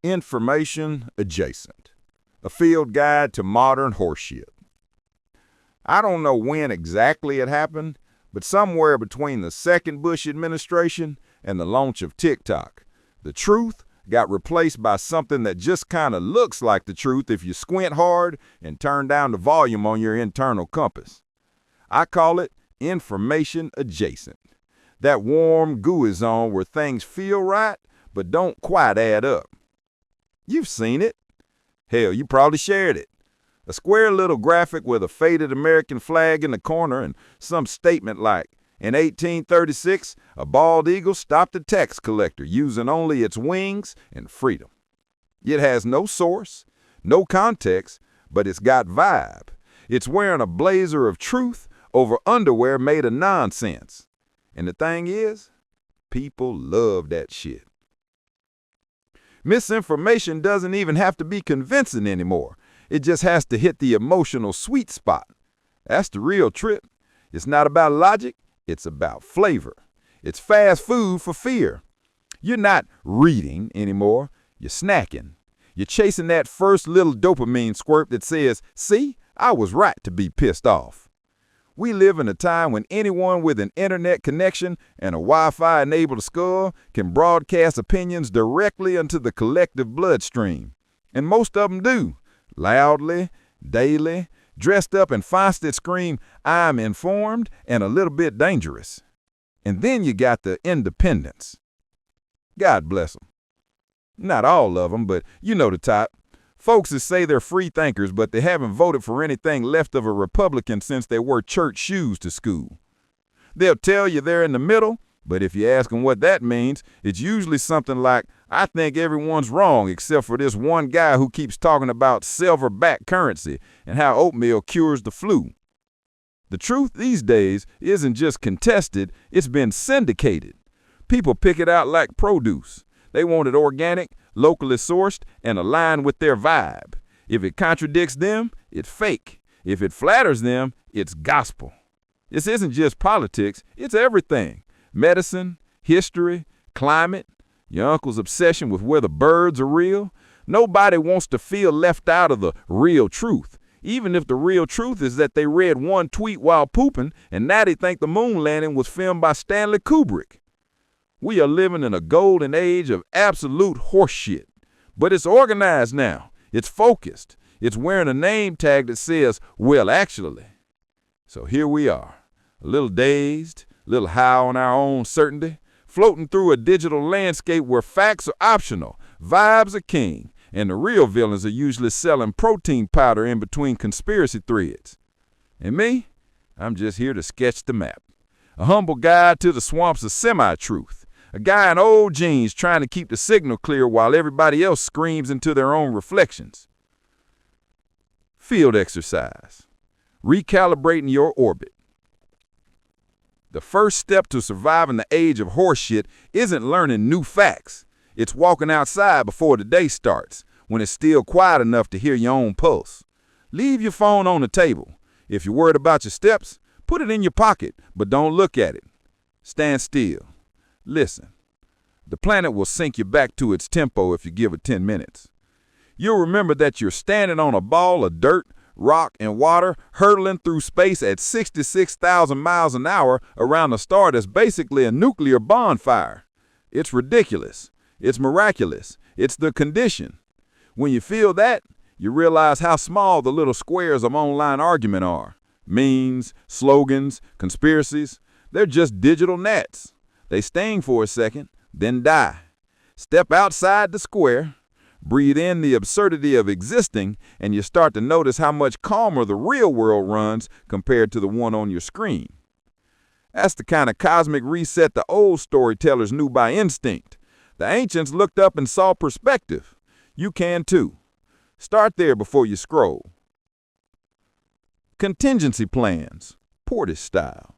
Information Adjacent, a field guide to modern horseshit. I don't know when exactly it happened, but somewhere between the second Bush administration and the launch of TikTok, the truth got replaced by something that just kind of looks like the truth if you squint hard and turn down the volume on your internal compass. I call it information adjacent. That warm, gooey zone where things feel right, but don't quite add up. You've seen it. Hell, you probably shared it. A square little graphic with a faded American flag in the corner and some statement like, in 1836, a bald eagle stopped a tax collector using only its wings and freedom. It has no source, no context, but it's got vibe. It's wearing a blazer of truth over underwear made of nonsense. And the thing is, people love that shit. Misinformation doesn't even have to be convincing anymore. It just has to hit the emotional sweet spot. That's the real trip. It's not about logic, it's about flavor. It's fast food for fear. You're not reading anymore, you're snacking. You're chasing that first little dopamine squirt that says, see, I was right to be pissed off. We live in a time when anyone with an internet connection and a Wi-Fi enabled skull can broadcast opinions directly into the collective bloodstream. And most of them do, loudly, daily, dressed up in fonts that scream, I'm informed and a little bit dangerous. And then you got the independents. God bless them. Not all of them, but you know the type. Folks that say they're free thinkers, but they haven't voted for anything left of a Republican since they wore church shoes to school. They'll tell you they're in the middle, but if you ask them what that means, it's usually something like, I think everyone's wrong except for this one guy who keeps talking about silver-backed currency and how oatmeal cures the flu. The truth these days isn't just contested, it's been syndicated. People pick it out like produce. They want it organic, locally sourced, and aligned with their vibe. If it contradicts them, it's fake. If it flatters them, it's gospel. This isn't just politics, it's everything. Medicine, history, climate, your uncle's obsession with whether birds are real. Nobody wants to feel left out of the real truth, even if the real truth is that they read one tweet while pooping and now they think the moon landing was filmed by Stanley Kubrick. We are living in a golden age of absolute horseshit, but it's organized now. It's focused. It's wearing a name tag that says, well, actually. So here we are, a little dazed, a little high on our own certainty, floating through a digital landscape where facts are optional, vibes are king, and the real villains are usually selling protein powder in between conspiracy threads. And me, I'm just here to sketch the map. A humble guide to the swamps of semi-truth. A guy in old jeans trying to keep the signal clear while everybody else screams into their own reflections. Field exercise. Recalibrating your orbit. The first step to surviving the age of horseshit isn't learning new facts. It's walking outside before the day starts, when it's still quiet enough to hear your own pulse. Leave your phone on the table. If you're worried about your steps, put it in your pocket, but don't look at it. Stand still. Listen. The planet will sink you back to its tempo if you give it 10 minutes. You'll remember that you're standing on a ball of dirt, rock, and water hurtling through space at 66,000 miles an hour around a star that's basically a nuclear bonfire. It's ridiculous. It's miraculous. It's the condition. When you feel that, you realize how small the little squares of online argument are. Memes, slogans, conspiracies, they're just digital gnats. They sting for a second, then die. Step outside the square, breathe in the absurdity of existing, and you start to notice how much calmer the real world runs compared to the one on your screen. That's the kind of cosmic reset the old storytellers knew by instinct. The ancients looked up and saw perspective. You can too. Start there before you scroll. Contingency plans, Portish style.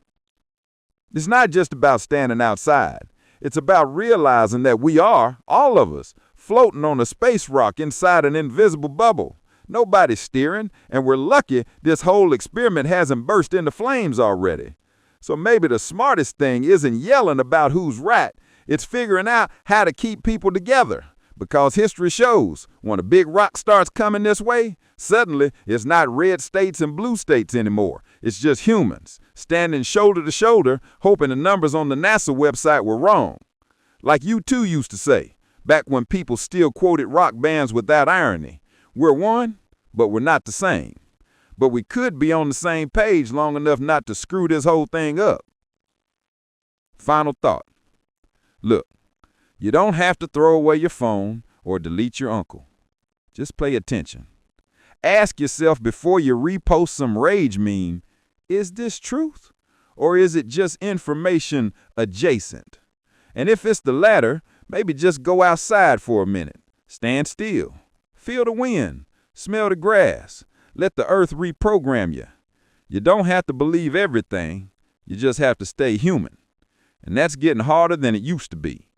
It's not just about standing outside. It's about realizing that we are, all of us, floating on a space rock inside an invisible bubble. Nobody's steering, and we're lucky this whole experiment hasn't burst into flames already. So maybe the smartest thing isn't yelling about who's right. It's figuring out how to keep people together Because history shows when a big rock starts coming this way, suddenly it's not red states and blue states anymore. It's just humans standing shoulder to shoulder, hoping the numbers on the NASA website were wrong. Like U2 used to say, back when people still quoted rock bands without irony. We're one, but we're not the same. But we could be on the same page long enough not to screw this whole thing up. Final thought. Look, you don't have to throw away your phone or delete your uncle. Just pay attention. Ask yourself before you repost some rage meme, is this truth? Or is it just information adjacent? And if it's the latter, maybe just go outside for a minute. Stand still. Feel the wind. Smell the grass. Let the earth reprogram you. You don't have to believe everything. You just have to stay human. And that's getting harder than it used to be.